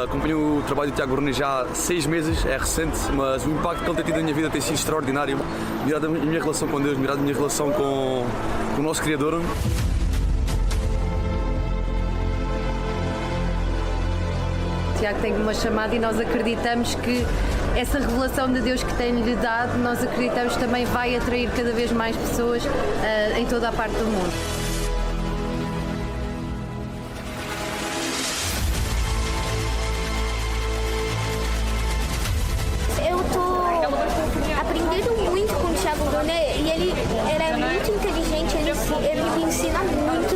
Acompanho o trabalho do Tiago Bruni já há 6 meses, é recente, mas o impacto que ele tem tido na minha vida tem sido extraordinário. Mirado a minha relação com Deus, mirado a minha relação com o nosso Criador. Tiago tem uma chamada e nós acreditamos que essa revelação de Deus que tem-lhe dado, nós acreditamos também vai atrair cada vez mais pessoas em toda a parte do mundo. Eu estou aprendendo muito com o Tiago Bruni e ele é muito inteligente, ele me ensina muito.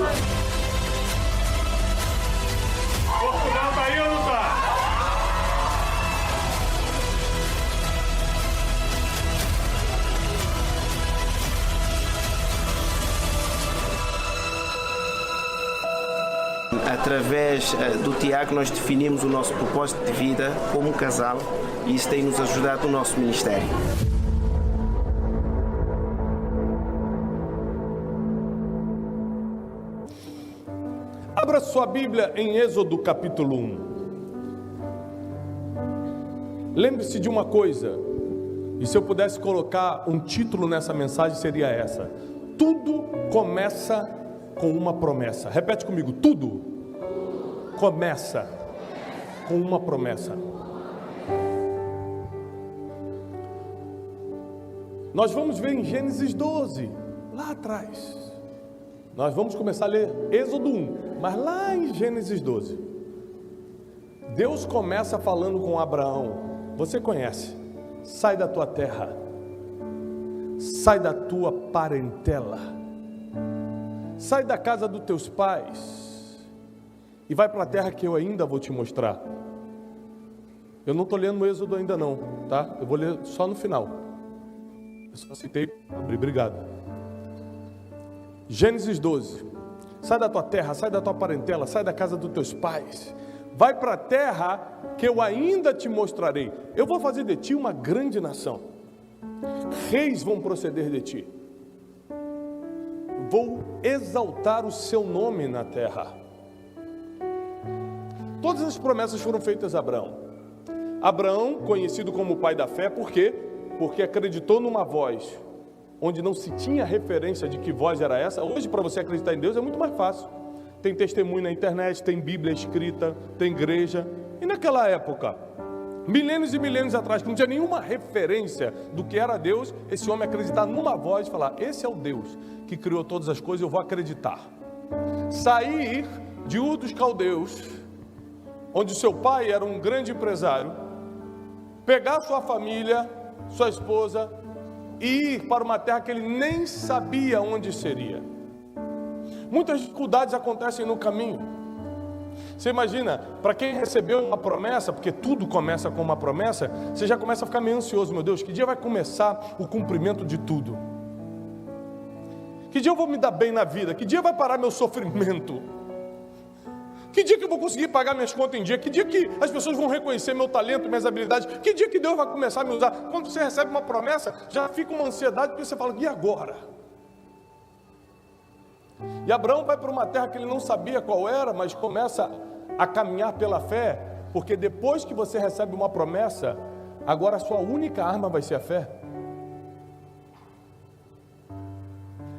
Portugal tá aí ou não tá? Através do Tiago nós definimos o nosso propósito de vida como um casal e isso tem nos ajudado no nosso ministério. Abra sua Bíblia em Êxodo capítulo 1. Lembre-se de uma coisa, e se eu pudesse colocar um título nessa mensagem seria essa: tudo começa com uma promessa. Repete comigo: tudo começa com uma promessa. Nós vamos ver em Gênesis 12, lá atrás. Nós vamos começar a ler Êxodo 1, mas lá em Gênesis 12, Deus começa falando com Abraão. Você conhece: sai da tua terra, sai da tua parentela, sai da casa dos teus pais e vai para a terra que eu ainda vou te mostrar. Eu não estou lendo o Êxodo ainda não, tá? Eu vou ler só no final. Eu só citei, obrigado. Gênesis 12, sai da tua terra, sai da tua parentela, sai da casa dos teus pais, vai para a terra que eu ainda te mostrarei. Eu vou fazer de ti uma grande nação, reis vão proceder de ti, vou exaltar o seu nome na terra. Todas as promessas foram feitas a Abraão. Abraão, conhecido como o pai da fé, por quê? Porque acreditou numa voz onde não se tinha referência de que voz era essa. Hoje, para você acreditar em Deus, é muito mais fácil. Tem testemunho na internet, tem Bíblia escrita, tem igreja. E naquela época, milênios e milênios atrás, que não tinha nenhuma referência do que era Deus, esse homem acreditar numa voz e falar: esse é o Deus que criou todas as coisas, eu vou acreditar. Sair de Ur dos Caldeus, onde seu pai era um grande empresário, pegar sua família, sua esposa, e ir para uma terra que ele nem sabia onde seria. Muitas dificuldades acontecem no caminho. Você imagina, para quem recebeu uma promessa, porque tudo começa com uma promessa, você já começa a ficar meio ansioso. Meu Deus, que dia vai começar o cumprimento de tudo? Que dia eu vou me dar bem na vida? Que dia vai parar meu sofrimento? Que dia que eu vou conseguir pagar minhas contas em dia? Que dia que as pessoas vão reconhecer meu talento, minhas habilidades? Que dia que Deus vai começar a me usar? Quando você recebe uma promessa, já fica uma ansiedade, porque você fala: e agora? E Abraão vai para uma terra que ele não sabia qual era, mas começa a caminhar pela fé, porque depois que você recebe uma promessa, agora a sua única arma vai ser a fé.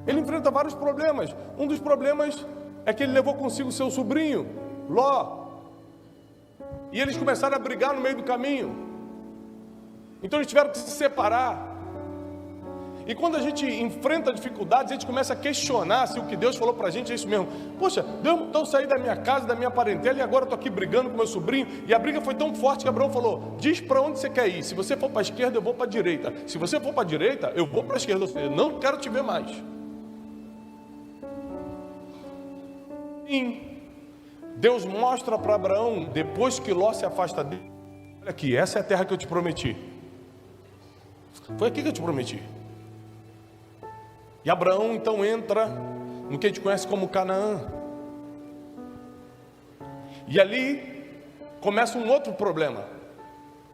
Ele enfrenta vários problemas. Um dos problemas é que ele levou consigo seu sobrinho, Ló, e eles começaram a brigar no meio do caminho. Então eles tiveram que se separar. E quando a gente enfrenta dificuldades, a gente começa a questionar se o que Deus falou pra gente é isso mesmo. Poxa, Deus, então eu saí da minha casa, da minha parentela, e agora eu estou aqui brigando com meu sobrinho. E a briga foi tão forte que Abraão falou: diz para onde você quer ir. Se você for para a esquerda, eu vou para a direita. Se você for para a direita, eu vou para a esquerda. Eu não quero te ver mais. Sim, Deus mostra para Abraão, depois que Ló se afasta dele: olha aqui, essa é a terra que eu te prometi. Foi aqui que eu te prometi. E Abraão então entra no que a gente conhece como Canaã. E ali começa um outro problema.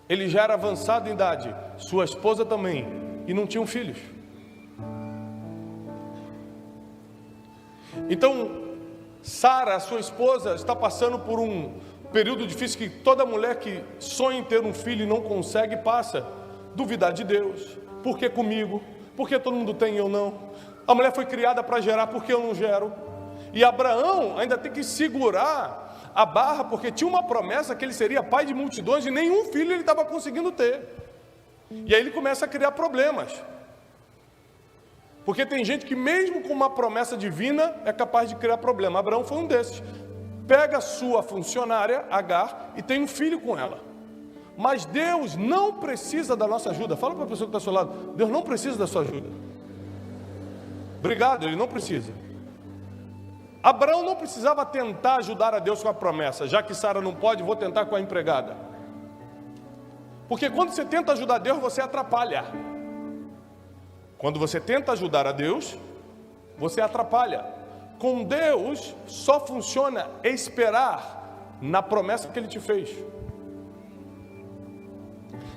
Ele já era avançado em idade, sua esposa também, e não tinham filhos. Então Sara, sua esposa, está passando por Período difícil que toda mulher que sonha em ter um filho e não consegue passa. Duvidar de Deus. Por que comigo? Por que todo mundo tem e eu não? A mulher foi criada para gerar, por que eu não gero? E Abraão ainda tem que segurar a barra, porque tinha uma promessa que ele seria pai de multidões e nenhum filho ele estava conseguindo ter. E aí ele começa a criar problemas. Porque tem gente que mesmo com uma promessa divina é capaz de criar problema. Abraão foi um desses. Pega a sua funcionária, Agar, e tem um filho com ela. Mas Deus não precisa da nossa ajuda. Fala para a pessoa que está ao seu lado, Deus não precisa da sua ajuda. Obrigado, Ele não precisa. Abraão não precisava tentar ajudar a Deus com a promessa. Já que Sara não pode, vou tentar com a empregada. Porque quando você tenta ajudar Deus, você atrapalha. Quando você tenta ajudar a Deus, você atrapalha. Com Deus, só funciona esperar na promessa que Ele te fez.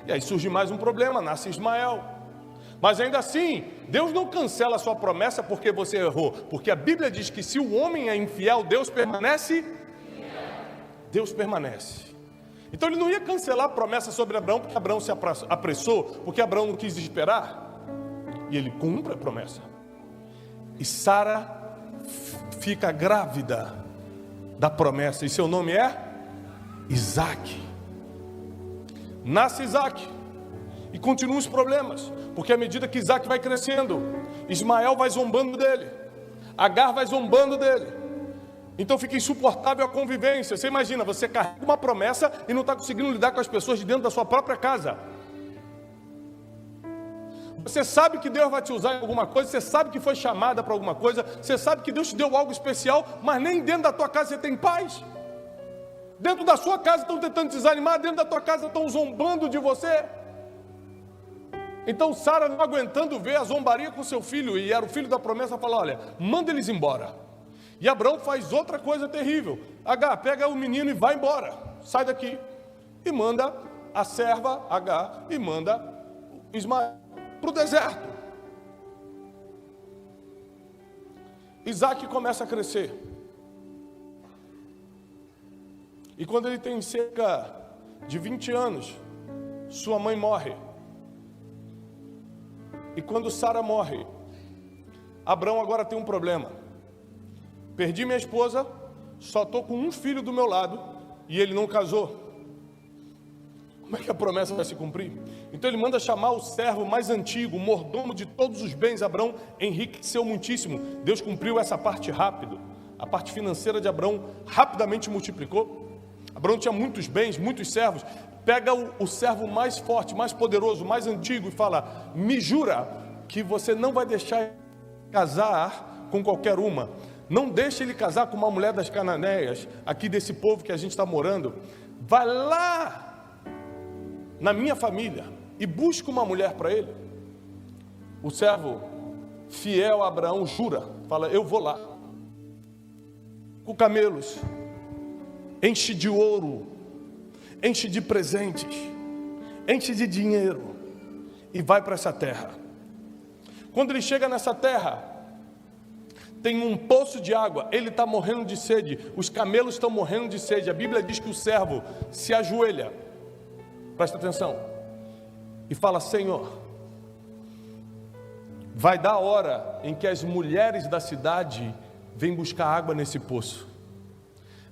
E aí surge mais um problema, nasce Ismael. Mas ainda assim, Deus não cancela a sua promessa porque você errou. Porque a Bíblia diz que se o homem é infiel, Deus permanece? Deus permanece. Então ele não ia cancelar a promessa sobre Abraão porque Abraão se apressou, porque Abraão não quis esperar. E ele cumpre a promessa. E Sara fica grávida da promessa. E seu nome é Isaac. Nasce Isaac. E continuam os problemas. Porque à medida que Isaac vai crescendo, Ismael vai zombando dele. Agar vai zombando dele. Então fica insuportável a convivência. Você imagina, você carrega uma promessa e não está conseguindo lidar com as pessoas de dentro da sua própria casa. Você sabe que Deus vai te usar em alguma coisa, você sabe que foi chamada para alguma coisa, você sabe que Deus te deu algo especial, mas nem dentro da tua casa você tem paz. Dentro da sua casa estão tentando te desanimar, dentro da tua casa estão zombando de você. Então Sara, não aguentando ver a zombaria com seu filho, e era o filho da promessa, fala: olha, manda eles embora. E Abraão faz outra coisa terrível. Agar, pega o menino e vai embora, sai daqui. E manda a serva Agar e manda Ismael para o deserto. Isaac começa a crescer. E quando ele tem cerca de 20 anos, sua mãe morre. E quando Sara morre, Abraão agora tem um problema. Perdi minha esposa, só estou com um filho do meu lado e ele não casou. Como é que a promessa vai se cumprir? Então ele manda chamar o servo mais antigo, o mordomo de todos os bens. Abraão enriqueceu muitíssimo. Deus cumpriu essa parte rápido. A parte financeira de Abraão rapidamente multiplicou. Abraão tinha muitos bens, muitos servos. Pega o servo mais forte, mais poderoso, mais antigo e fala: me jura que você não vai deixar ele casar com qualquer uma. Não deixe ele casar com uma mulher das cananeias, aqui desse povo que a gente está morando. Vai lá na minha família e busca uma mulher para ele. O servo fiel a Abraão jura, fala: eu vou lá. Com camelos, enche de ouro, enche de presentes, enche de dinheiro e vai para essa terra. Quando ele chega nessa terra, tem um poço de água, ele está morrendo de sede, os camelos estão morrendo de sede. A Bíblia diz que o servo se ajoelha, presta atenção, e fala: Senhor, vai dar a hora em que as mulheres da cidade vêm buscar água nesse poço.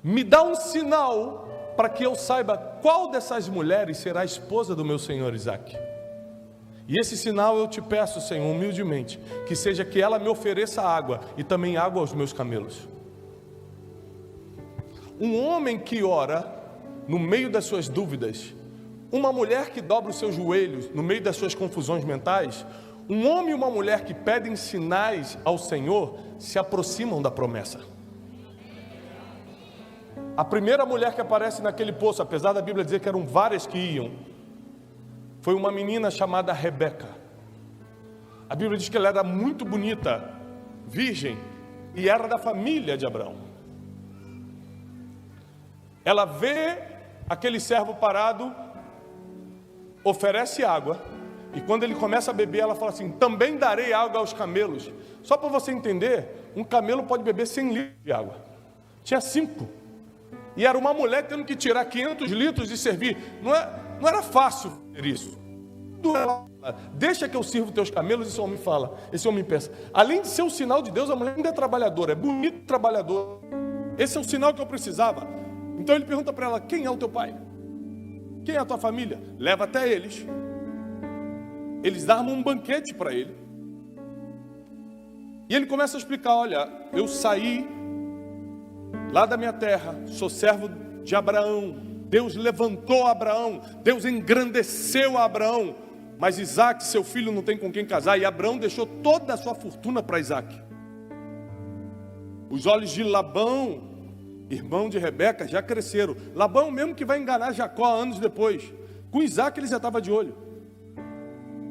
Me dá um sinal para que eu saiba qual dessas mulheres será a esposa do meu senhor Isaac. E esse sinal eu te peço, Senhor, humildemente, que seja que ela me ofereça água e também água aos meus camelos. Um homem que ora no meio das suas dúvidas, uma mulher que dobra os seus joelhos no meio das suas confusões mentais, um homem e uma mulher que pedem sinais ao Senhor se aproximam da promessa. A primeira mulher que aparece naquele poço, apesar da Bíblia dizer que eram várias que iam, foi uma menina chamada Rebeca. A Bíblia diz que ela era muito bonita, virgem, e era da família de Abraão. Ela vê aquele servo parado, oferece água, e quando ele começa a beber, ela fala assim: também darei água aos camelos. Só para você entender, um camelo pode beber 100 litros de água. Tinha 5. E era uma mulher tendo que tirar 500 litros e servir. Não era fácil fazer isso. Deixa que eu sirvo teus camelos, esse homem fala. Esse homem pensa. Além de ser um sinal de Deus, a mulher ainda é trabalhadora. É bonito trabalhador. Esse é o sinal que eu precisava. Então ele pergunta para ela, quem é o teu pai? Quem é a tua família? Leva até eles. Eles armam um banquete para ele. E ele começa a explicar, olha, eu saí lá da minha terra, sou servo de Abraão. Deus levantou Abraão, Deus engrandeceu Abraão. Mas Isaac, seu filho, não tem com quem casar. E Abraão deixou toda a sua fortuna para Isaac. Os olhos de Labão, irmão de Rebeca, já cresceram. Labão mesmo que vai enganar Jacó anos depois. Com Isaac ele já estava de olho.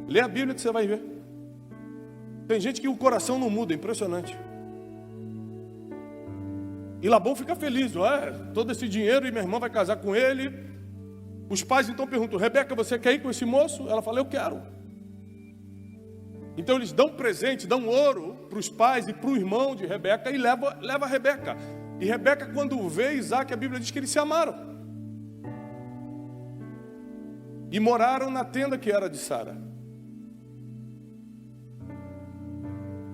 Lê a Bíblia que você vai ver. Tem gente que o coração não muda, é impressionante. E Labão fica feliz, todo esse dinheiro e minha irmã vai casar com ele. Os pais então perguntam, Rebeca, você quer ir com esse moço? Ela fala, eu quero. Então eles dão presente, dão ouro para os pais e para o irmão de Rebeca e leva a Rebeca. E Rebeca, quando vê Isaac, a Bíblia diz que eles se amaram. E moraram na tenda que era de Sara.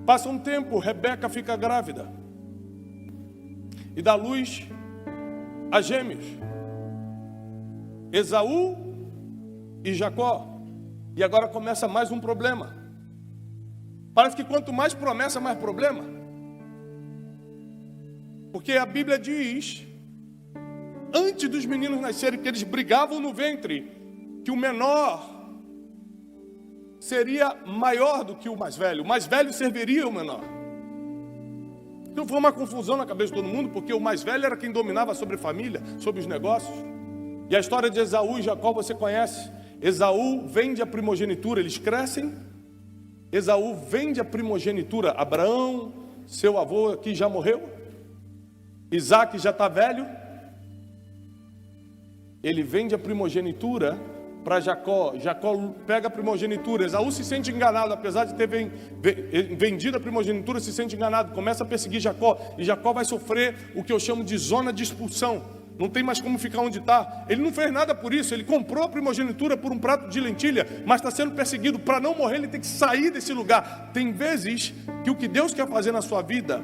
Passa um tempo, Rebeca fica grávida. E dá luz a gêmeos. Esaú e Jacó. E agora começa mais um problema. Parece que quanto mais promessa, mais problema. Porque a Bíblia diz, antes dos meninos nascerem, que eles brigavam no ventre, que o menor seria maior do que o mais velho serviria o menor. Então foi uma confusão na cabeça de todo mundo, porque o mais velho era quem dominava sobre a família, sobre os negócios. E a história de Esaú e Jacó você conhece. Esaú vende a primogenitura, eles crescem. Esaú vende a primogenitura. Abraão, seu avô aqui já morreu. Isaac já está velho. Ele vende a primogenitura para Jacó. Jacó pega a primogenitura. Esaú se sente enganado, apesar de ter vendido a primogenitura, se sente enganado. Começa a perseguir Jacó. E Jacó vai sofrer o que eu chamo de zona de expulsão. Não tem mais como ficar onde está. Ele não fez nada por isso. Ele comprou a primogenitura por um prato de lentilha, mas está sendo perseguido. Para não morrer, ele tem que sair desse lugar. Tem vezes que o que Deus quer fazer na sua vida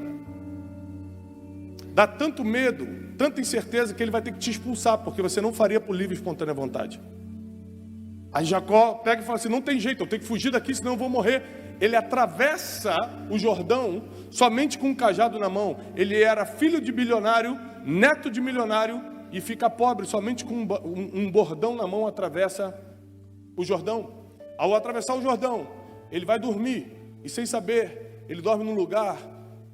dá tanto medo, tanta incerteza, que ele vai ter que te expulsar, porque você não faria por livre e espontânea vontade. Aí Jacó pega e fala assim, não tem jeito, eu tenho que fugir daqui, senão eu vou morrer. Ele atravessa o Jordão somente com um cajado na mão. Ele era filho de bilionário, neto de milionário, e fica pobre somente com um bordão na mão. Atravessa o Jordão. Ao atravessar o Jordão, ele vai dormir, e sem saber, ele dorme num lugar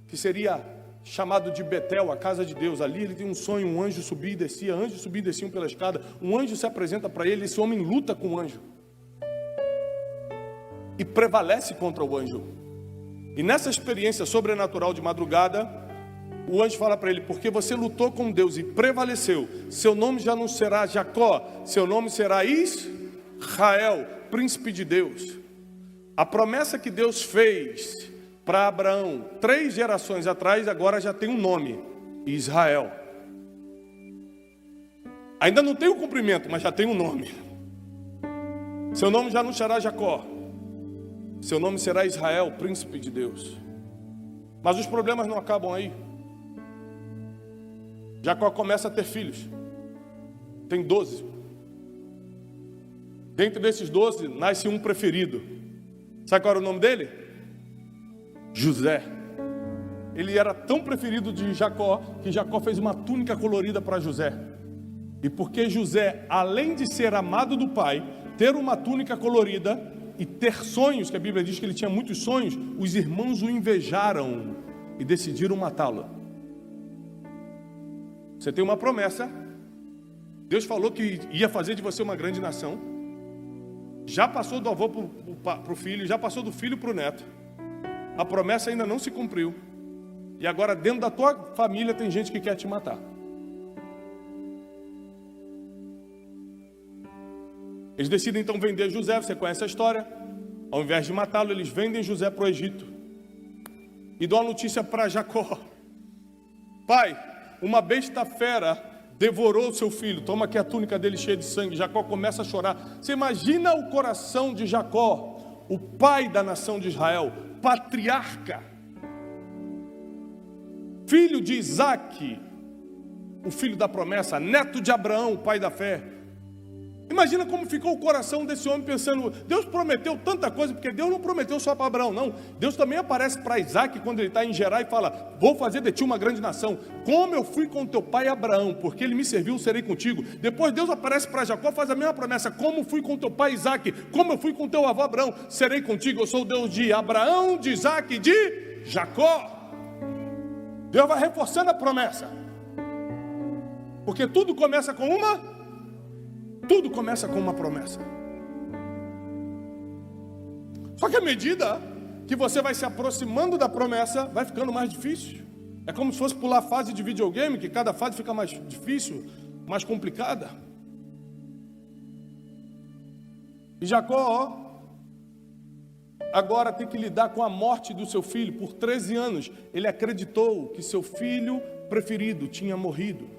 que seria chamado de Betel, a casa de Deus. Ali ele tem um sonho, um anjo subia e descia, anjos subiam e desciam pela escada, um anjo se apresenta para ele, esse homem luta com o anjo e prevalece contra o anjo. E nessa experiência sobrenatural de madrugada, o anjo fala para ele, porque você lutou com Deus e prevaleceu, seu nome já não será Jacó, seu nome será Israel, príncipe de Deus. A promessa que Deus fez para Abraão 3 gerações atrás, agora já tem um nome, Israel. Ainda não tem o cumprimento, mas já tem um nome. Seu nome já não será Jacó, seu nome será Israel, príncipe de Deus. Mas os problemas não acabam aí. Jacó começa a ter filhos. Tem 12. Dentro desses 12, nasce um preferido. Sabe qual era o nome dele? José. Ele era tão preferido de Jacó, que Jacó fez uma túnica colorida para José. E porque José, além de ser amado do pai, ter uma túnica colorida e ter sonhos, que a Bíblia diz que ele tinha muitos sonhos, os irmãos o invejaram e decidiram matá-lo. Você tem uma promessa. Deus falou que ia fazer de você uma grande nação. Já passou do avô para o filho, já passou do filho para o neto. A promessa ainda não se cumpriu. E agora dentro da tua família tem gente que quer te matar. Eles decidem então vender José, você conhece a história. Ao invés de matá-lo, eles vendem José para o Egito. E dão a notícia para Jacó. Pai, uma besta fera devorou o seu filho. Toma aqui a túnica dele cheia de sangue. Jacó começa a chorar. Você imagina o coração de Jacó, o pai da nação de Israel, patriarca, filho de Isaac, o filho da promessa, neto de Abraão, o pai da fé. Imagina como ficou o coração desse homem pensando, Deus prometeu tanta coisa, porque Deus não prometeu só para Abraão, não. Deus também aparece para Isaac quando ele está em Gerar e fala, vou fazer de ti uma grande nação. Como eu fui com teu pai Abraão, porque ele me serviu, serei contigo. Depois Deus aparece para Jacó, faz a mesma promessa, como fui com teu pai Isaac, como eu fui com teu avô Abraão, serei contigo. Eu sou o Deus de Abraão, de Isaac e de Jacó. Deus vai reforçando a promessa, porque tudo começa com uma promessa. Só que à medida que você vai se aproximando da promessa, vai ficando mais difícil. É como se fosse pular fase de videogame, que cada fase fica mais difícil, mais complicada. E Jacó agora tem que lidar com a morte do seu filho. Por 13 anos, ele acreditou que seu filho preferido tinha morrido.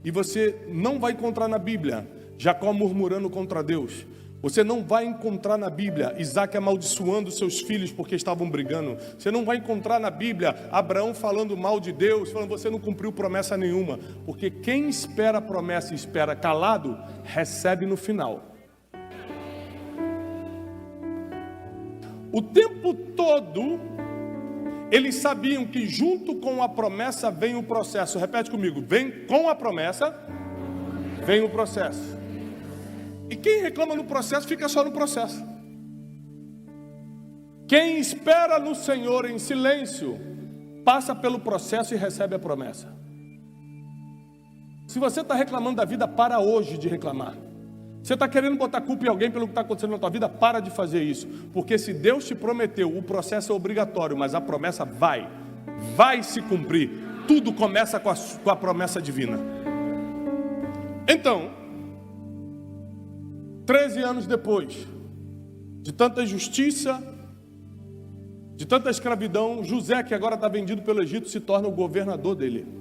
E você não vai encontrar na Bíblia Jacó murmurando contra Deus. Você não vai encontrar na Bíblia Isaac amaldiçoando seus filhos porque estavam brigando. Você não vai encontrar na Bíblia Abraão falando mal de Deus, falando você não cumpriu promessa nenhuma. Porque quem espera a promessa e espera calado, recebe no final. O tempo todo eles sabiam que junto com a promessa vem o processo. Repete comigo, vem com a promessa, vem o processo. E quem reclama no processo, fica só no processo. Quem espera no Senhor em silêncio, passa pelo processo e recebe a promessa. Se você está reclamando da vida, para hoje de reclamar. Você está querendo botar culpa em alguém pelo que está acontecendo na tua vida, para de fazer isso. Porque se Deus te prometeu, o processo é obrigatório, mas a promessa vai se cumprir. Tudo começa com a promessa divina. Então, 13 anos depois, de tanta injustiça, de tanta escravidão, José, que agora está vendido pelo Egito, se torna o governador dele.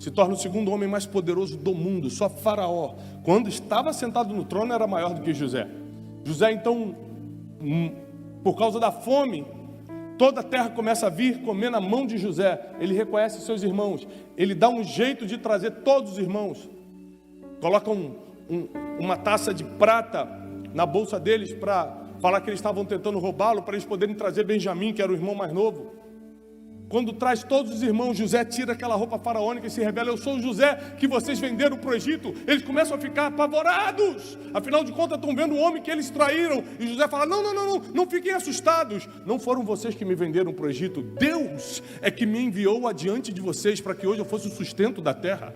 Se torna o segundo homem mais poderoso do mundo. Só Faraó, quando estava sentado no trono, era maior do que José. José, então, por causa da fome, toda a terra começa a vir comer na mão de José. Ele reconhece seus irmãos. Ele dá um jeito de trazer todos os irmãos. Coloca uma taça de prata na bolsa deles para falar que eles estavam tentando roubá-lo, para eles poderem trazer Benjamim, que era o irmão mais novo. Quando traz todos os irmãos, José tira aquela roupa faraônica e se revela, eu sou o José que vocês venderam para o Egito. Eles começam a ficar apavorados, afinal de contas estão vendo o homem que eles traíram. E José fala, não fiquem assustados, não foram vocês que me venderam para o Egito, Deus é que me enviou adiante de vocês para que hoje eu fosse o sustento da terra.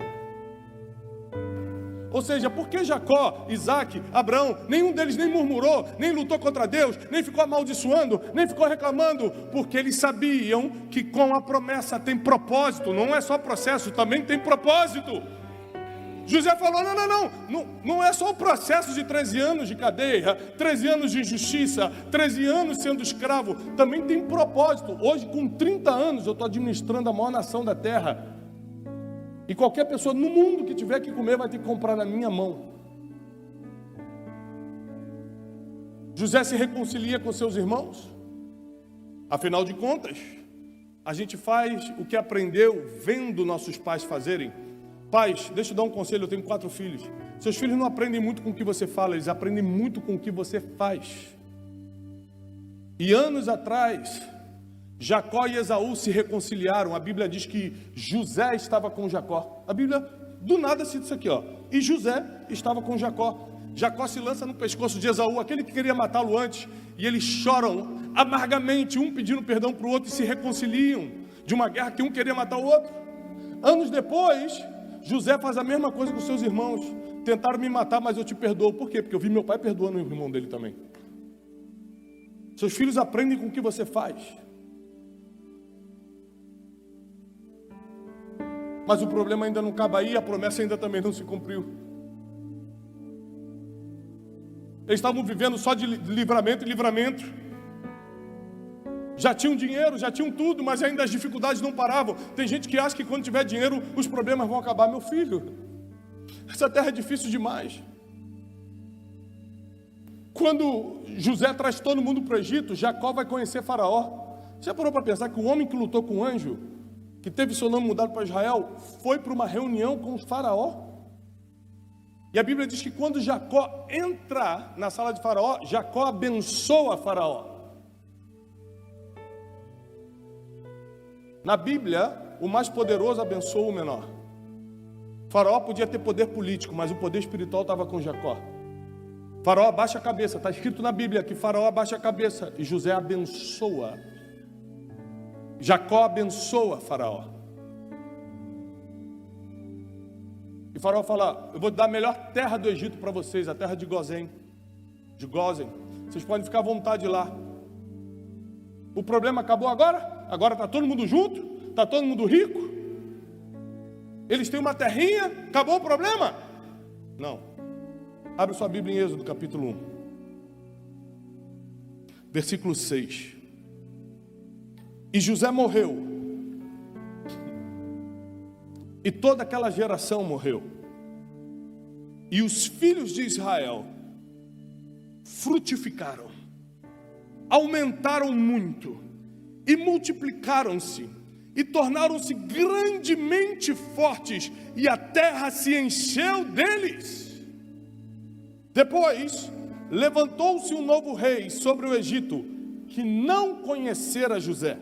Ou seja, porque Jacó, Isaac, Abraão, nenhum deles nem murmurou, nem lutou contra Deus, nem ficou amaldiçoando, nem ficou reclamando, porque eles sabiam que com a promessa tem propósito, não é só processo, também tem propósito. José falou, não é só o processo de 13 anos de cadeia, 13 anos de injustiça, 13 anos sendo escravo, também tem propósito. Hoje, com 30 anos, eu estou administrando a maior nação da terra. E qualquer pessoa no mundo que tiver que comer vai ter que comprar na minha mão. José se reconcilia com seus irmãos. Afinal de contas, a gente faz o que aprendeu vendo nossos pais fazerem. Pais, deixa eu dar um conselho, eu tenho 4 filhos. Seus filhos não aprendem muito com o que você fala, eles aprendem muito com o que você faz. E anos atrás, Jacó e Esaú se reconciliaram. A Bíblia diz que José estava com Jacó. A Bíblia do nada cita isso aqui, ó. E José estava com Jacó. Jacó se lança no pescoço de Esaú, aquele que queria matá-lo antes. E eles choram amargamente, um pedindo perdão para o outro, e se reconciliam de uma guerra que um queria matar o outro. Anos depois, José faz a mesma coisa com seus irmãos. Tentaram me matar, mas eu te perdoo. Por quê? Porque eu vi meu pai perdoando o irmão dele também. Seus filhos aprendem com o que você faz. Mas o problema ainda não acaba aí, a promessa ainda também não se cumpriu. Eles estavam vivendo só de livramento em livramento. Já tinham dinheiro, já tinham tudo, mas ainda as dificuldades não paravam. Tem gente que acha que quando tiver dinheiro os problemas vão acabar. Meu filho, essa terra é difícil demais. Quando José traz todo mundo para o Egito, Jacó vai conhecer Faraó. Já parou para pensar que o homem que lutou com o anjo, que teve seu nome mudado para Israel, foi para uma reunião com o Faraó? E a Bíblia diz que quando Jacó entra na sala de Faraó, Jacó abençoa Faraó. Na Bíblia, o mais poderoso abençoa o menor. Faraó podia ter poder político, mas o poder espiritual estava com Jacó. Faraó abaixa a cabeça, está escrito na Bíblia que Faraó abaixa a cabeça e José abençoa. Jacó abençoa Faraó. E Faraó fala: eu vou dar a melhor terra do Egito para vocês, a terra de Gozém. De Gósen. Vocês podem ficar à vontade lá. O problema acabou agora? Agora está todo mundo junto? Está todo mundo rico? Eles têm uma terrinha? Acabou o problema? Não. Abre sua Bíblia em Êxodo capítulo 1. Versículo 6. E José morreu. E toda aquela geração morreu. E os filhos de Israel frutificaram, aumentaram muito, e multiplicaram-se, e tornaram-se grandemente fortes, e a terra se encheu deles. Depois, levantou-se um novo rei sobre o Egito, que não conhecera José.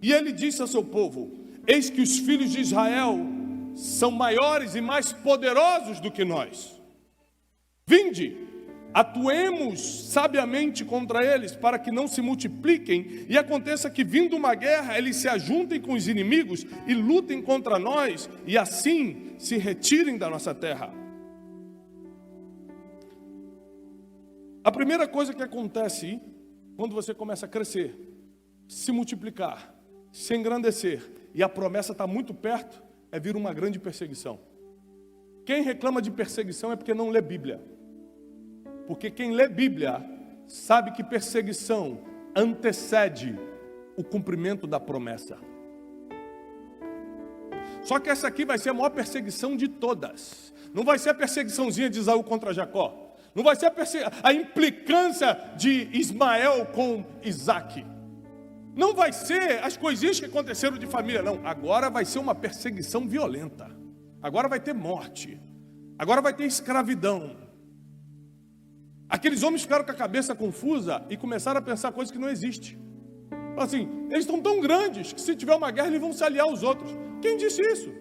E ele disse a seu povo: eis que os filhos de Israel são maiores e mais poderosos do que nós. Vinde, atuemos sabiamente contra eles, para que não se multipliquem, e aconteça que, vindo uma guerra, eles se ajuntem com os inimigos e lutem contra nós, e assim se retirem da nossa terra. A primeira coisa que acontece quando você começa a crescer, se multiplicar, se engrandecer, e a promessa está muito perto, é vir uma grande perseguição. Quem reclama de perseguição é porque não lê Bíblia. Porque quem lê Bíblia sabe que perseguição antecede o cumprimento da promessa. Só que essa aqui vai ser a maior perseguição de todas. Não vai ser a perseguiçãozinha de Esaú contra Jacó. Não vai ser a implicância de Ismael com Isaac. Não vai ser as coisinhas que aconteceram de família, não. Agora vai ser uma perseguição violenta. Agora vai ter morte. Agora vai ter escravidão. Aqueles homens ficaram com a cabeça confusa e começaram a pensar coisas que não existem. Assim, eles estão tão grandes que se tiver uma guerra eles vão se aliar aos outros. Quem disse isso?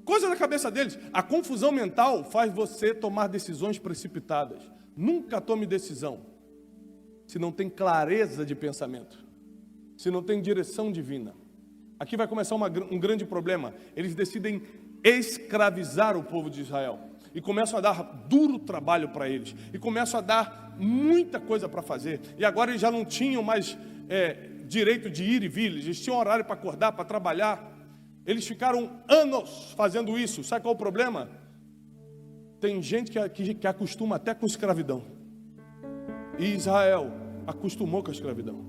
Coisa da cabeça deles. A confusão mental faz você tomar decisões precipitadas. Nunca tome decisão se não tem clareza de pensamento, se não tem direção divina. Aqui vai começar um grande problema. Eles decidem escravizar o povo de Israel e começam a dar duro trabalho para eles, e começam a dar muita coisa para fazer, e agora eles já não tinham mais direito de ir e vir, eles tinham horário para acordar, para trabalhar. Eles ficaram anos fazendo isso. Sabe qual é o problema? Tem gente que acostuma até com escravidão, e Israel acostumou com a escravidão.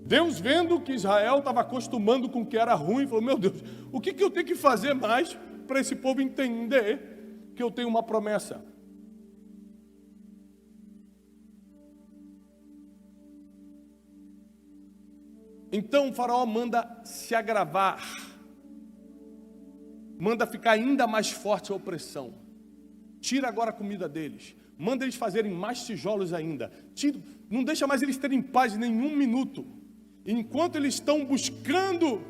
Deus, vendo que Israel estava acostumando com o que era ruim, falou: meu Deus, o que eu tenho que fazer mais para esse povo entender que eu tenho uma promessa? Então o faraó manda se agravar, manda ficar ainda mais forte a opressão. Tira agora a comida deles, manda eles fazerem mais tijolos ainda. Não deixa mais eles terem paz nenhum minuto. Enquanto eles estão buscando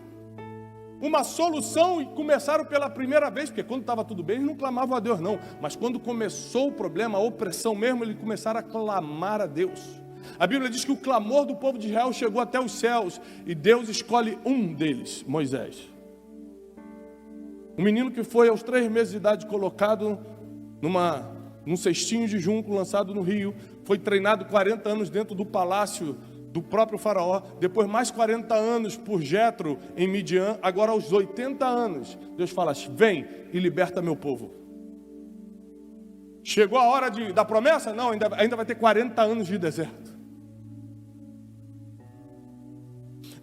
uma solução, e começaram pela primeira vez, porque quando estava tudo bem eles não clamavam a Deus não, mas quando começou o problema, a opressão mesmo, eles começaram a clamar a Deus. A Bíblia diz que o clamor do povo de Israel chegou até os céus, e Deus escolhe um deles, Moisés. Um menino que foi aos 3 meses de idade colocado num cestinho de junco lançado no rio, foi treinado 40 anos dentro do palácio do próprio faraó, depois mais 40 anos por Jetro em Midian, agora aos 80 anos, Deus fala: vem e liberta meu povo. Chegou a hora da promessa? Não, ainda vai ter 40 anos de deserto.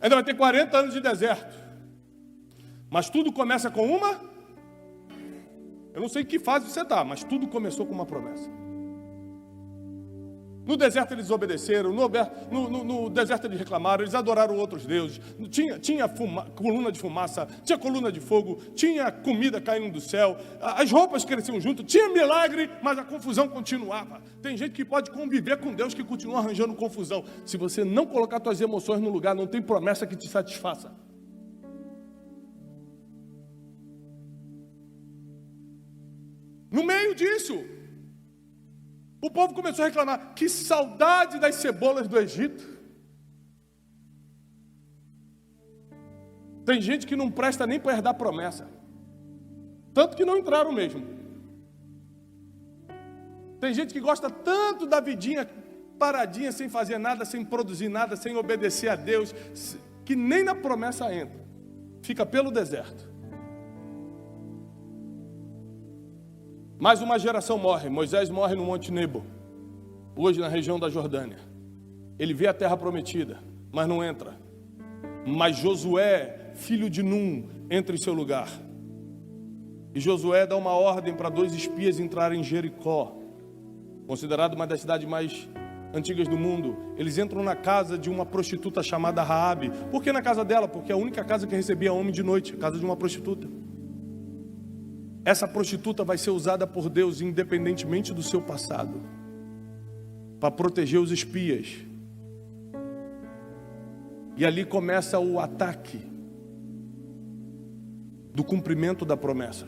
Ainda vai ter 40 anos de deserto. Mas tudo começa com uma... Eu não sei em que fase você está, mas tudo começou com uma promessa. No deserto eles obedeceram, no deserto eles reclamaram, eles adoraram outros deuses. Tinha coluna de fumaça, tinha coluna de fogo, tinha comida caindo do céu, as roupas cresciam junto, tinha milagre, mas a confusão continuava. Tem gente que pode conviver com Deus que continua arranjando confusão. Se você não colocar suas emoções no lugar, não tem promessa que te satisfaça. No meio disso, o povo começou a reclamar: que saudade das cebolas do Egito. Tem gente que não presta nem para herdar promessa, tanto que não entraram mesmo. Tem gente que gosta tanto da vidinha paradinha, sem fazer nada, sem produzir nada, sem obedecer a Deus, que nem na promessa entra, fica pelo deserto. Mais uma geração morre. Moisés morre no Monte Nebo, hoje na região da Jordânia. Ele vê a terra prometida, mas não entra. Mas Josué, filho de Num, entra em seu lugar. E Josué dá uma ordem para 2 espias entrarem em Jericó, considerado uma das cidades mais antigas do mundo. Eles entram na casa de uma prostituta chamada Raabe. Por que na casa dela? Porque é a única casa que recebia homem de noite, a casa de uma prostituta. Essa prostituta vai ser usada por Deus, independentemente do seu passado, para proteger os espias. E ali começa o ataque do cumprimento da promessa.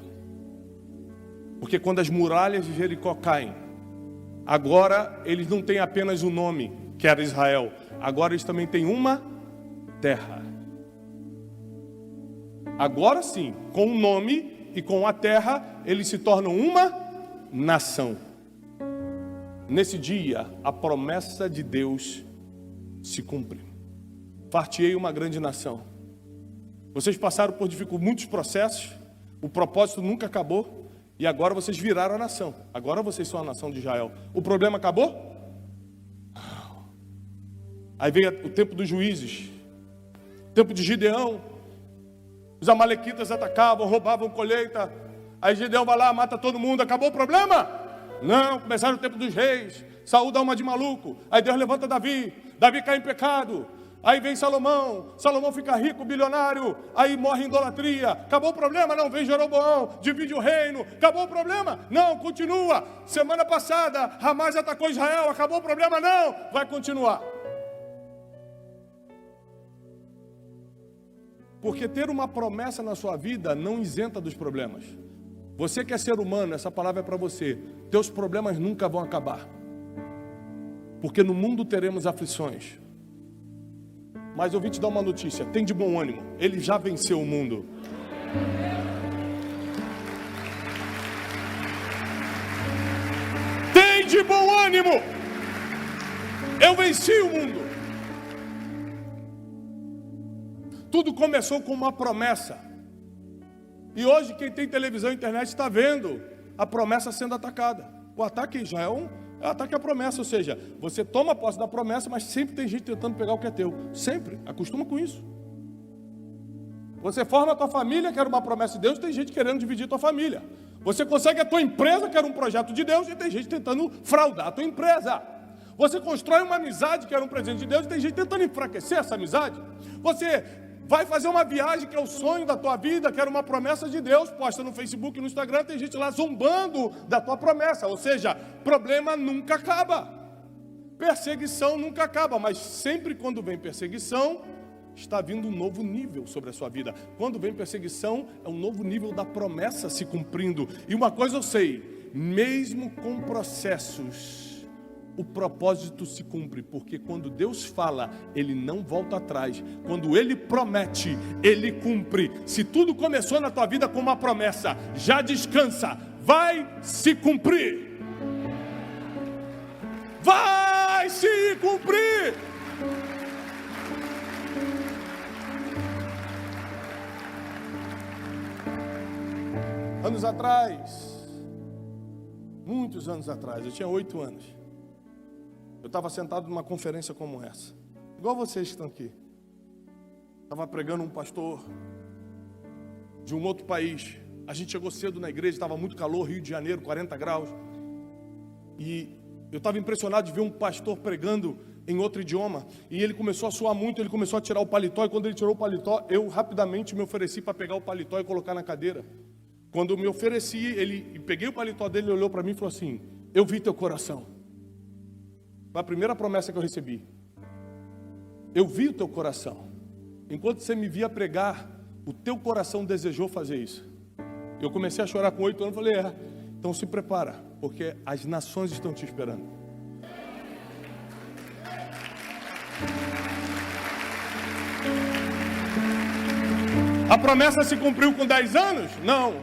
Porque quando as muralhas de Jericó caem, agora eles não têm apenas o nome, que era Israel. Agora eles também têm uma terra. Agora sim, com o nome e com a terra, eles se tornam uma nação. Nesse dia, a promessa de Deus se cumpre. Far-te-ei uma grande nação. Vocês passaram por muitos processos, o propósito nunca acabou, e agora vocês viraram a nação. Agora vocês são a nação de Israel. O problema acabou? Aí veio o tempo dos juízes, o tempo de Gideão. Os amalequitas atacavam, roubavam colheita. Aí Gideão vai lá, mata todo mundo. Acabou o problema? Não, começaram o tempo dos reis. Saúl dá uma de maluco. Aí Deus levanta Davi. Davi cai em pecado. Aí vem Salomão. Salomão fica rico, bilionário. Aí morre em idolatria. Acabou o problema? Não. Vem Jeroboão, divide o reino. Acabou o problema? Não, continua. Semana passada, Hamas atacou Israel. Acabou o problema? Não. Vai continuar. Porque ter uma promessa na sua vida não isenta dos problemas. Você que é ser humano, essa palavra é para você. Teus problemas nunca vão acabar. Porque no mundo teremos aflições. Mas eu vim te dar uma notícia. Tem de bom ânimo. Ele já venceu o mundo. Tem de bom ânimo. Eu venci o mundo. Tudo começou com uma promessa. E hoje quem tem televisão e internet está vendo a promessa sendo atacada. O ataque já é um ataque à promessa. Ou seja, você toma posse da promessa, mas sempre tem gente tentando pegar o que é teu. Sempre. Acostuma com isso. Você forma a tua família, que era uma promessa de Deus, e tem gente querendo dividir a tua família. Você consegue a tua empresa, que era um projeto de Deus, e tem gente tentando fraudar a tua empresa. Você constrói uma amizade, que era um presente de Deus, e tem gente tentando enfraquecer essa amizade. Você vai fazer uma viagem que é o sonho da tua vida, que era uma promessa de Deus, posta no Facebook e no Instagram, tem gente lá zombando da tua promessa. Ou seja, problema nunca acaba. Perseguição nunca acaba, mas sempre quando vem perseguição, está vindo um novo nível sobre a sua vida. Quando vem perseguição, é um novo nível da promessa se cumprindo. E uma coisa eu sei, mesmo com processos, o propósito se cumpre, porque quando Deus fala, Ele não volta atrás. Quando Ele promete, Ele cumpre. Se tudo começou na tua vida com uma promessa, já descansa, vai se cumprir. Vai se cumprir. Anos atrás, muitos anos atrás, eu tinha 8 anos. Eu estava sentado numa conferência como essa, igual vocês que estão aqui. Estava pregando um pastor de um outro país. A gente chegou cedo na igreja, estava muito calor, Rio de Janeiro, 40 graus. E eu estava impressionado de ver um pastor pregando em outro idioma. E ele começou a suar muito, ele começou a tirar o paletó. E quando ele tirou o paletó, eu rapidamente me ofereci para pegar o paletó e colocar na cadeira. Quando eu me ofereci, peguei o paletó dele, ele olhou para mim e falou assim: eu vi teu coração. Foi a primeira promessa que eu recebi. Eu vi o teu coração. Enquanto você me via pregar, o teu coração desejou fazer isso. Eu comecei a chorar com 8 anos, falei: então se prepara, porque as nações estão te esperando. A promessa se cumpriu com 10 anos? Não.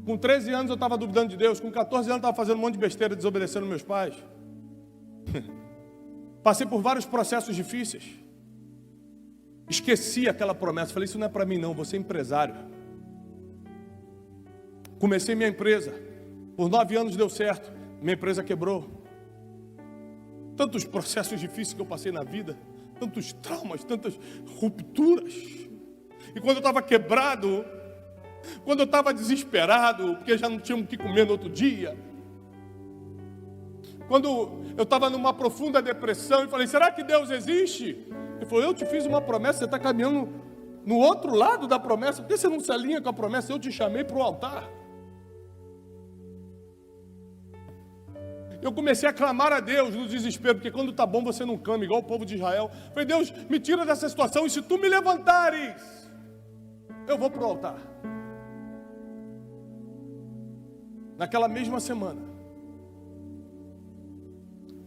Com 13 anos eu estava duvidando de Deus, com 14 anos eu estava fazendo um monte de besteira, desobedecendo meus pais. Passei por vários processos difíceis. Esqueci aquela promessa, falei: isso não é para mim não, vou ser empresário. Comecei minha empresa, por 9 anos deu certo, minha empresa quebrou. Tantos processos difíceis que eu passei na vida, tantos traumas, tantas rupturas. E quando eu estava quebrado, quando eu estava desesperado, porque já não tinha o que comer no outro dia, quando eu estava numa profunda depressão e falei: será que Deus existe? Ele falou: eu te fiz uma promessa, você está caminhando no outro lado da promessa, por que você não se alinha com a promessa? Eu te chamei para o altar. Eu comecei a clamar a Deus no desespero, porque quando está bom você não clama, igual o povo de Israel. Eu falei: Deus, me tira dessa situação, e se tu me levantares, eu vou para o altar. Naquela mesma semana,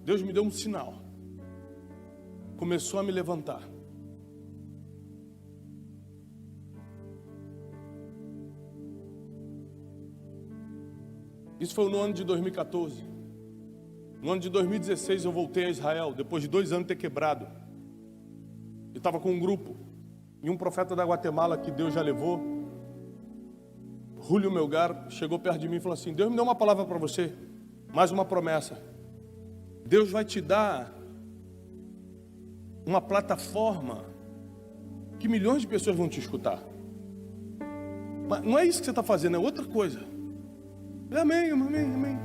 Deus me deu um sinal. Começou a me levantar. Isso foi no ano de 2014. No ano de 2016 eu voltei a Israel, depois de 2 anos de ter quebrado. Eu estava com um grupo, e um profeta da Guatemala que Deus já levou, Julio Melgar, chegou perto de mim e falou assim: Deus me deu uma palavra para você, mais uma promessa. Deus vai te dar uma plataforma que milhões de pessoas vão te escutar. Mas não é isso que você está fazendo, é outra coisa. Amém, amém, amém.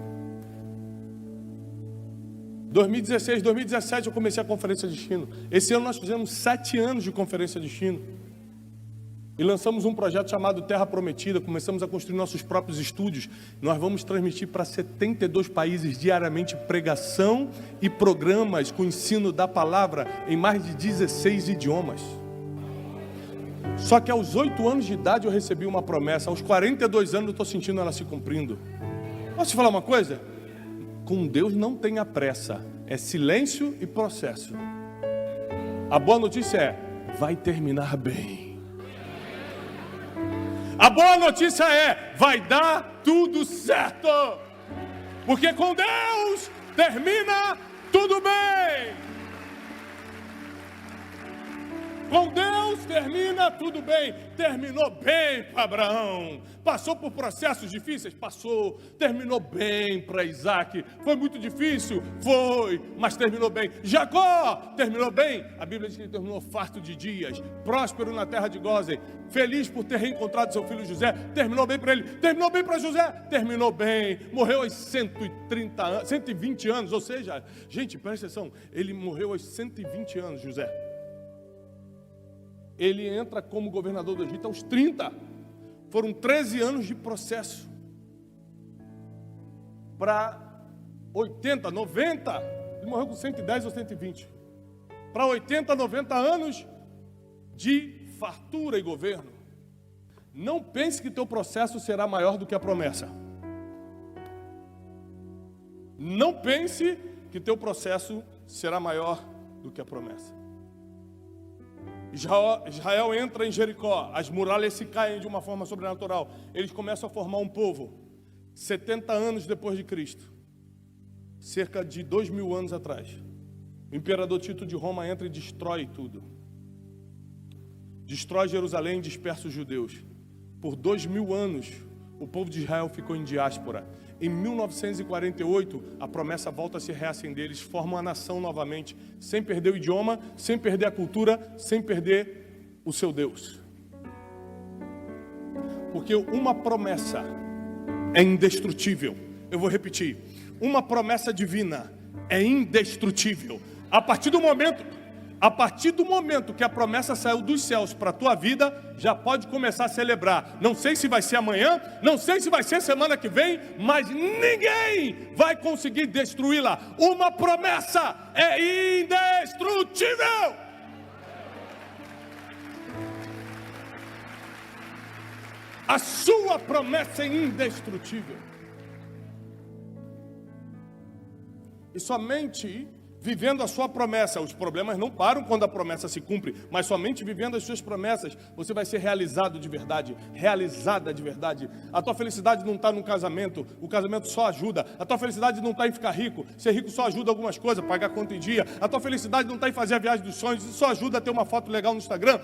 2016, 2017 eu comecei a Conferência Destino. Esse ano nós fizemos 7 anos de Conferência Destino. E lançamos um projeto chamado Terra Prometida. Começamos a construir nossos próprios estúdios. Nós vamos transmitir para 72 países diariamente pregação e programas com ensino da palavra em mais de 16 idiomas. Só que aos 8 anos de idade eu recebi uma promessa. Aos 42 anos eu estou sentindo ela se cumprindo. Posso te falar uma coisa? Com Deus não tenha pressa. É silêncio e processo. A boa notícia é: vai terminar bem. A boa notícia é: vai dar tudo certo. Porque com Deus termina tudo bem. Com Deus termina tudo bem. Terminou bem para Abraão. Passou por processos difíceis? Passou. Terminou bem para Isaac. Foi muito difícil? Foi, mas terminou bem. Jacó terminou bem? A Bíblia diz que ele terminou farto de dias, próspero na terra de Gósen, feliz por ter reencontrado seu filho José. Terminou bem para ele. Terminou bem para José? Terminou bem. Morreu aos 120 anos, ou seja, gente, presta atenção, ele morreu aos 120 anos, José. Ele entra como governador do Egito aos 30. Foram 13 anos de processo. Para 80, 90, ele morreu com 110 ou 120. Para 80, 90 anos de fartura e governo. Não pense que teu processo será maior do que a promessa. Não pense que teu processo será maior do que a promessa. Israel entra em Jericó, as muralhas se caem de uma forma sobrenatural. Eles começam a formar um povo. 70 anos depois de Cristo, cerca de 2000 anos atrás, o imperador Tito de Roma entra e destrói tudo. Destrói Jerusalém e dispersa os judeus. Por 2000 anos, o povo de Israel ficou em diáspora. Em 1948, a promessa volta a se reacender. Eles formam a nação novamente, sem perder o idioma, sem perder a cultura, sem perder o seu Deus. Porque uma promessa é indestrutível. Eu vou repetir. Uma promessa divina é indestrutível. A partir do momento que a promessa saiu dos céus para a tua vida, já pode começar a celebrar. Não sei se vai ser amanhã, não sei se vai ser semana que vem, mas ninguém vai conseguir destruí-la. Uma promessa é indestrutível. A sua promessa é indestrutível. E somente vivendo a sua promessa, os problemas não param quando a promessa se cumpre, mas somente vivendo as suas promessas, você vai ser realizado de verdade, realizada de verdade. A tua felicidade não está no casamento, o casamento só ajuda. A tua felicidade não está em ficar rico, ser rico só ajuda algumas coisas, pagar conta em dia. A tua felicidade não está em fazer a viagem dos sonhos, isso só ajuda a ter uma foto legal no Instagram.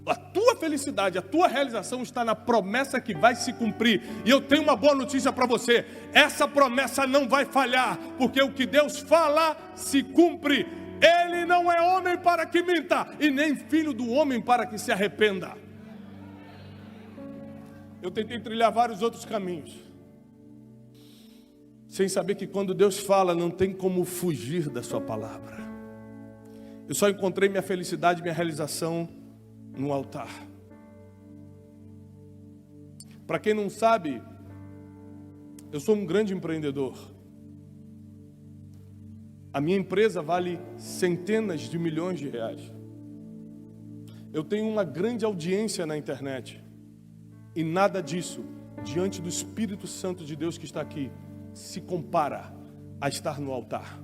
A tua felicidade, a tua realização está na promessa que vai se cumprir. E eu tenho uma boa notícia para você: essa promessa não vai falhar, porque o que Deus fala se cumpre. Ele não é homem para que minta, e nem filho do homem para que se arrependa. Eu tentei trilhar vários outros caminhos, sem saber que quando Deus fala, não tem como fugir da sua palavra. Eu só encontrei minha felicidade, minha realização no altar. Para quem não sabe, eu sou um grande empreendedor. A minha empresa vale centenas de milhões de reais. Eu tenho uma grande audiência na internet. E nada disso, diante do Espírito Santo de Deus que está aqui, se compara a estar no altar.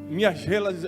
Minhas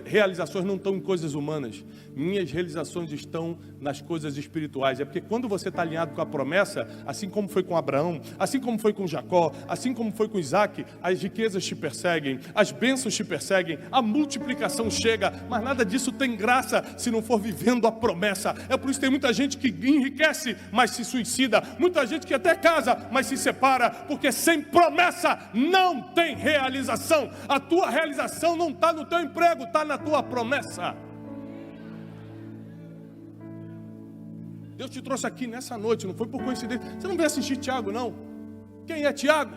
realizações não estão em coisas humanas. Minhas realizações estão nas coisas espirituais. É porque quando você está alinhado com a promessa, assim como foi com Abraão, assim como foi com Jacó, assim como foi com Isaac, as riquezas te perseguem, as bênçãos te perseguem, a multiplicação chega, mas nada disso tem graça se não for vivendo a promessa. É por isso que tem muita gente que enriquece, mas se suicida. Muita gente que até casa, mas se separa, porque sem promessa não tem realização. A tua realização não está no teu emprego, está na tua promessa. Deus te trouxe aqui nessa noite, não foi por coincidência. Você não veio assistir Tiago, não. Quem é Tiago?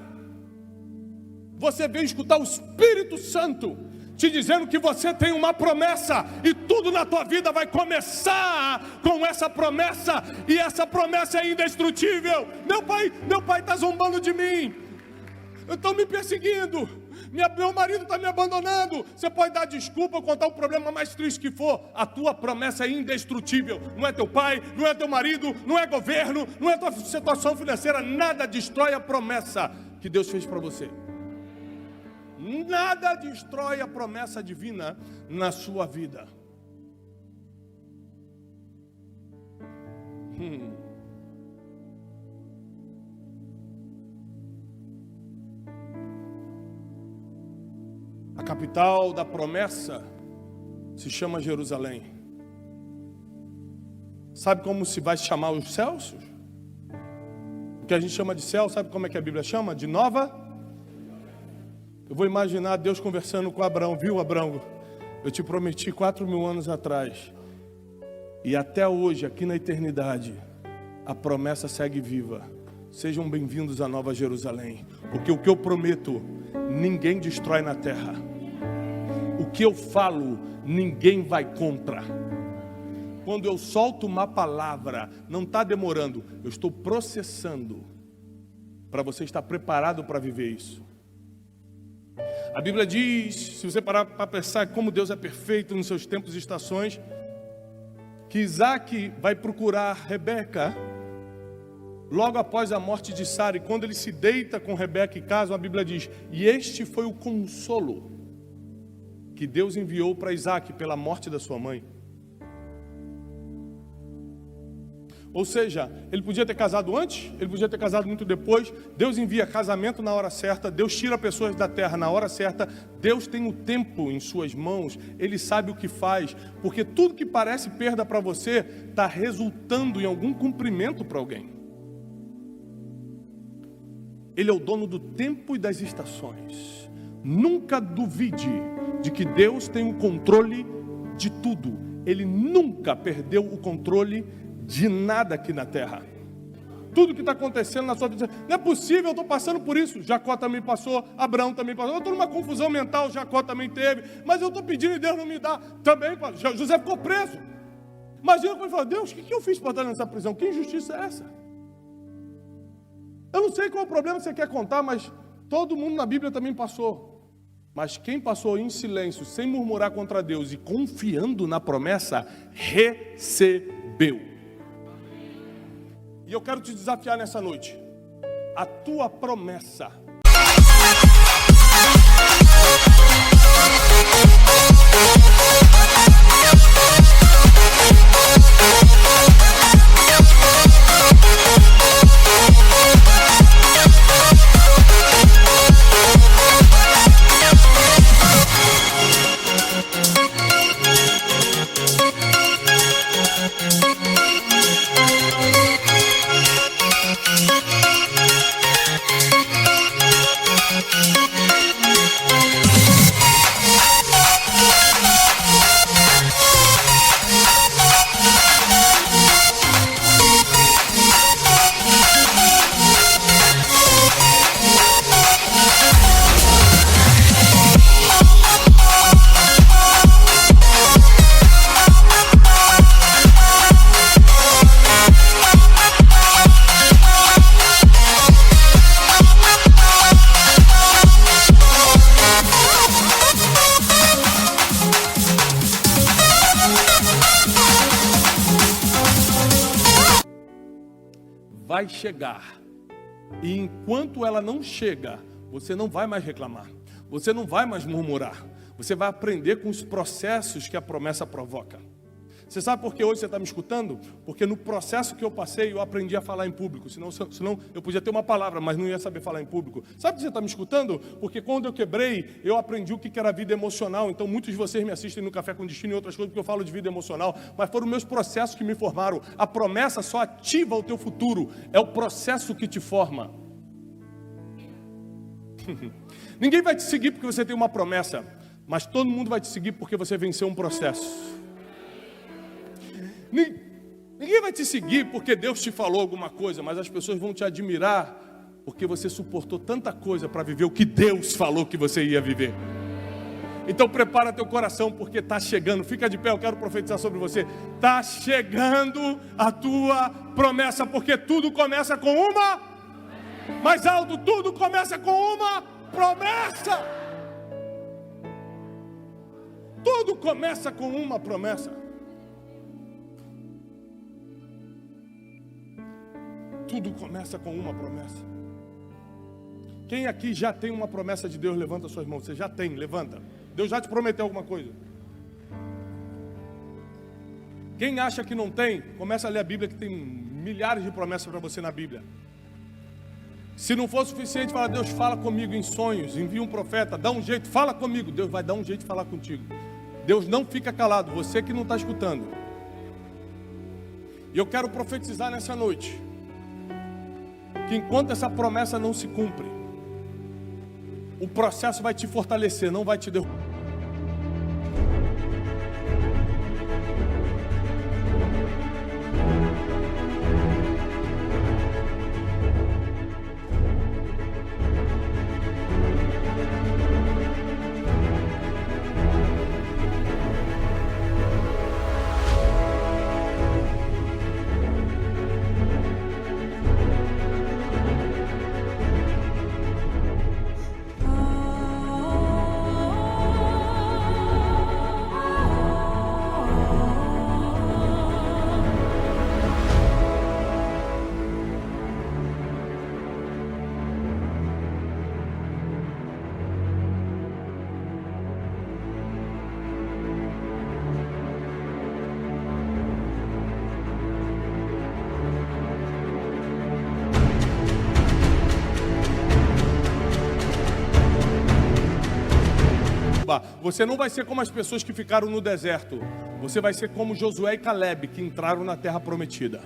Você veio escutar o Espírito Santo te dizendo que você tem uma promessa, e tudo na tua vida vai começar com essa promessa, e essa promessa é indestrutível. Meu pai está zombando de mim, estão me perseguindo, meu marido está me abandonando. Você pode dar desculpa, contar o problema mais triste que for, a tua promessa é indestrutível. Não é teu pai, não é teu marido, não é governo, não é tua situação financeira, nada destrói a promessa que Deus fez para você. Nada destrói a promessa divina na sua vida. A capital da promessa se chama Jerusalém. Sabe como se vai chamar os céus? O que a gente chama de céu, sabe como é que a Bíblia chama? De Nova. Eu vou imaginar Deus conversando com Abraão. Viu, Abraão? Eu te prometi 4.000 anos atrás. E até hoje, aqui na eternidade, a promessa segue viva. Sejam bem-vindos à Nova Jerusalém. Porque o que eu prometo, ninguém destrói na terra. O que eu falo, ninguém vai contra. Quando eu solto uma palavra, não está demorando, eu estou processando, para você estar preparado para viver isso. A Bíblia diz, se você parar para pensar como Deus é perfeito nos seus tempos e estações, que Isaac vai procurar Rebeca logo após a morte de Sara, e quando ele se deita com Rebeca e casam, a Bíblia diz, e este foi o consolo que Deus enviou para Isaac pela morte da sua mãe. Ou seja, ele podia ter casado antes, ele podia ter casado muito depois. Deus envia casamento na hora certa, Deus tira pessoas da terra na hora certa. Deus tem o tempo em suas mãos, Ele sabe o que faz, porque tudo que parece perda para você está resultando em algum cumprimento para alguém. Ele é o dono do tempo e das estações. Nunca duvide de que Deus tem o controle de tudo. Ele nunca perdeu o controle de nada aqui na terra. Tudo que está acontecendo na sua vida, não é possível, eu estou passando por isso. Jacó também passou, Abraão também passou. Eu estou numa confusão mental, Jacó também teve. Mas eu estou pedindo e Deus não me dá. Também, José ficou preso. Imagina quando ele fala, Deus, o que eu fiz para estar nessa prisão? Que injustiça é essa? Eu não sei qual é o problema que você quer contar, mas todo mundo na Bíblia também passou. Mas quem passou em silêncio, sem murmurar contra Deus e confiando na promessa, recebeu. E eu quero te desafiar nessa noite. A tua promessa. Vai chegar. E enquanto ela não chega, você não vai mais reclamar. Você não vai mais murmurar. Você vai aprender com os processos que a promessa provoca. Você sabe por que hoje você está me escutando? Porque no processo que eu passei, eu aprendi a falar em público. Senão eu podia ter uma palavra, mas não ia saber falar em público. Sabe por que você está me escutando? Porque quando eu quebrei, eu aprendi o que era vida emocional. Então muitos de vocês me assistem no Café com Destino e outras coisas, porque eu falo de vida emocional. Mas foram meus processos que me formaram. A promessa só ativa o teu futuro. É o processo que te forma. Ninguém vai te seguir porque você tem uma promessa. Mas todo mundo vai te seguir porque você venceu um processo. Ninguém vai te seguir porque Deus te falou alguma coisa, mas as pessoas vão te admirar porque você suportou tanta coisa para viver o que Deus falou que você ia viver. Então prepara teu coração porque está chegando. Fica de pé, eu quero profetizar sobre você. Está chegando a tua promessa, porque tudo começa com uma. Mais alto, tudo começa com uma promessa. Tudo começa com uma promessa. Tudo começa com uma promessa. Quem aqui já tem uma promessa de Deus, levanta suas mãos. Você já tem, levanta. Deus já te prometeu alguma coisa. Quem acha que não tem, começa a ler a Bíblia, que tem milhares de promessas para você na Bíblia. Se não for suficiente, fala, Deus, fala comigo em sonhos, envia um profeta, dá um jeito, fala comigo. Deus vai dar um jeito de falar contigo. Deus não fica calado, você que não está escutando. E eu quero profetizar nessa noite que enquanto essa promessa não se cumpre, o processo vai te fortalecer, não vai te derrubar. Você não vai ser como as pessoas que ficaram no deserto. Você vai ser como Josué e Caleb, que entraram na terra prometida.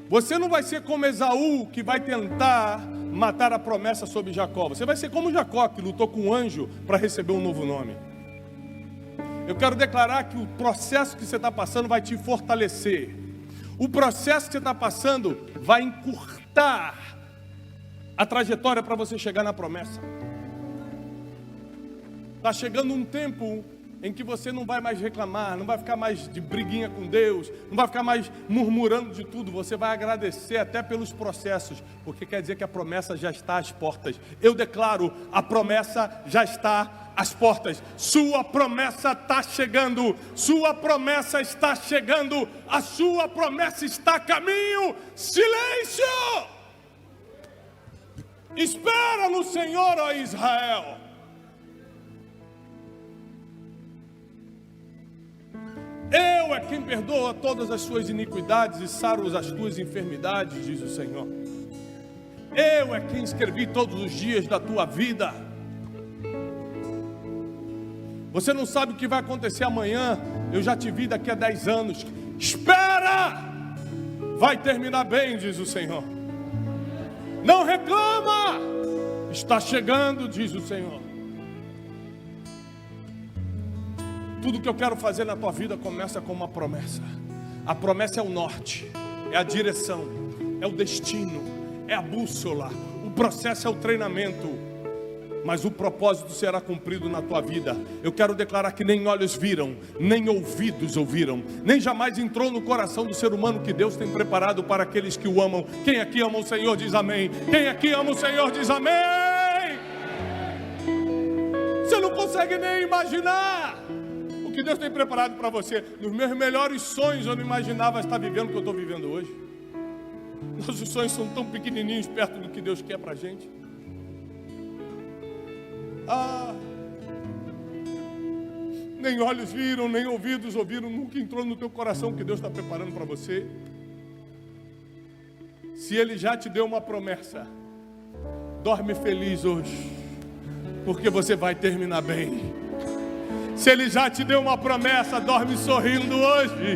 Você não vai ser como Esaú, que vai tentar matar a promessa sobre Jacó. Você vai ser como Jacó, que lutou com um anjo para receber um novo nome. Eu quero declarar que o processo que você está passando vai te fortalecer. O processo que você está passando vai encurtar a trajetória para você chegar na promessa. Está chegando um tempo em que você não vai mais reclamar, não vai ficar mais de briguinha com Deus, não vai ficar mais murmurando de tudo, você vai agradecer até pelos processos, porque quer dizer que a promessa já está às portas. Eu declaro, a promessa já está às portas. Sua promessa está chegando, sua promessa está chegando, a sua promessa está a caminho. Silêncio! Espera no Senhor, ó Israel. Eu é quem perdoa todas as suas iniquidades e saro as tuas enfermidades, diz o Senhor. Eu é quem escrevi todos os dias da tua vida. Você não sabe o que vai acontecer amanhã. Eu já te vi daqui a 10 anos. Espera! Vai terminar bem, diz o Senhor. Não reclama! Está chegando, diz o Senhor. Tudo que eu quero fazer na tua vida começa com uma promessa. A promessa é o norte, é a direção, é o destino, é a bússola. O processo é o treinamento, mas o propósito será cumprido na tua vida. Eu quero declarar que nem olhos viram, nem ouvidos ouviram, nem jamais entrou no coração do ser humano que Deus tem preparado para aqueles que o amam. Quem aqui ama o Senhor diz amém. Quem aqui ama o Senhor diz amém. Você não consegue nem imaginar que Deus tem preparado para você. Nos meus melhores sonhos eu não imaginava estar vivendo o que eu estou vivendo hoje. Nossos sonhos são tão pequenininhos perto do que Deus quer para a gente. Nem olhos viram, nem ouvidos ouviram, nunca entrou no teu coração o que Deus está preparando para você. Se Ele já te deu uma promessa, dorme feliz hoje, porque você vai terminar bem. Se Ele já te deu uma promessa, dorme sorrindo hoje.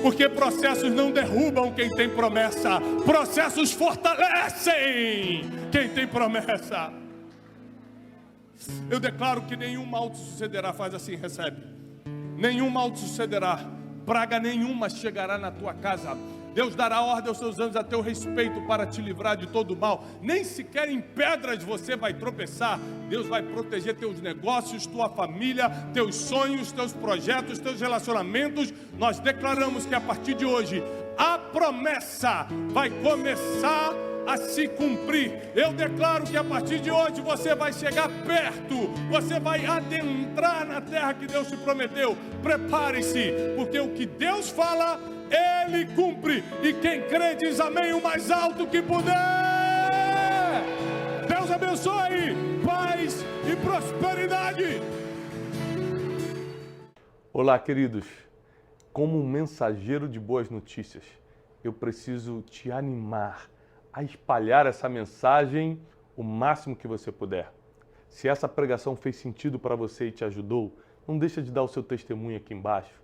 Porque processos não derrubam quem tem promessa. Processos fortalecem quem tem promessa. Eu declaro que nenhum mal te sucederá. Faz assim, recebe. Nenhum mal te sucederá. Praga nenhuma chegará na tua casa. Deus dará ordem aos seus anjos a teu respeito para te livrar de todo o mal. Nem sequer em pedras você vai tropeçar. Deus vai proteger teus negócios, tua família, teus sonhos, teus projetos, teus relacionamentos. Nós declaramos que a partir de hoje a promessa vai começar a se cumprir. Eu declaro que a partir de hoje você vai chegar perto, você vai adentrar na terra que Deus te prometeu. Prepare-se, porque o que Deus fala, Ele cumpre. E quem crê diz amém o mais alto que puder. Deus abençoe, paz e prosperidade. Olá, queridos. Como um mensageiro de boas notícias, eu preciso te animar a espalhar essa mensagem o máximo que você puder. Se essa pregação fez sentido para você e te ajudou, não deixa de dar o seu testemunho aqui embaixo.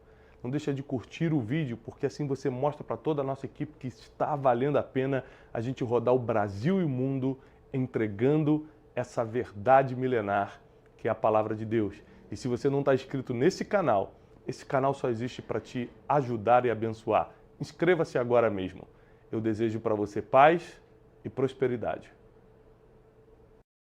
Não deixa de curtir o vídeo, porque assim você mostra para toda a nossa equipe que está valendo a pena a gente rodar o Brasil e o mundo entregando essa verdade milenar que é a palavra de Deus. E se você não está inscrito nesse canal, esse canal só existe para te ajudar e abençoar. Inscreva-se agora mesmo. Eu desejo para você paz e prosperidade.